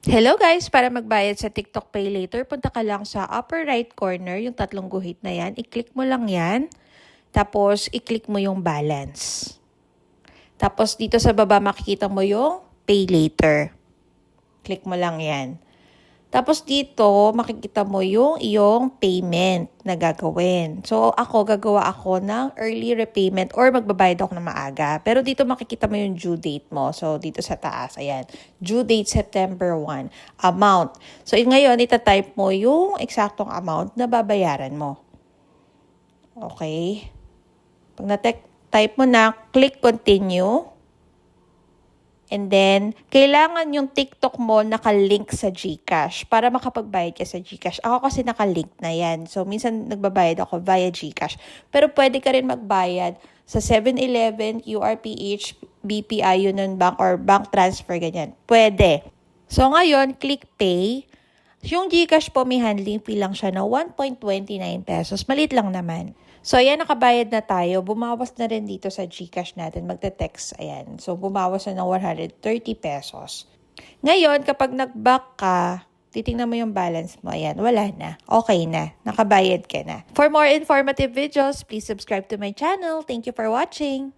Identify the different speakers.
Speaker 1: Hello guys! Para magbayad sa TikTok Pay Later, punta ka lang sa upper right corner, yung tatlong guhit na yan. I-click mo lang yan. Tapos, i-click mo yung balance. Tapos, dito sa baba, makikita mo yung Pay Later. Click mo lang yan. Tapos dito, makikita mo yung iyong payment na gagawin. So, gagawa ako ng early repayment or magbabayad ako ng maaga. Pero dito makikita mo yung due date mo. So, dito sa taas, ayan. Due date September 1. Amount. So, ngayon, itatype mo yung eksaktong amount na babayaran mo. Okay? Pag na-type mo na, click continue. And then, kailangan yung TikTok mo nakalink sa GCash para makapagbayad ka sa GCash. Ako kasi nakalink na yan. So, minsan nagbabayad ako via GCash. Pero pwede ka rin magbayad sa 7-Eleven, QRPH, BPI, Union Bank, or bank transfer, ganyan. Pwede. So, ngayon, click Pay. Yung GCash po, may handling fee lang siya na 1.29 pesos. Malit lang naman. So, ayan, nakabayad na tayo. Bumawas na rin dito sa GCash natin. Magte-text, ayan. So, bumawas na ng 130 pesos. Ngayon, kapag nag-back ka, titingnan mo yung balance mo. Ayan, wala na. Okay na. Nakabayad ka na. For more informative videos, please subscribe to my channel. Thank you for watching.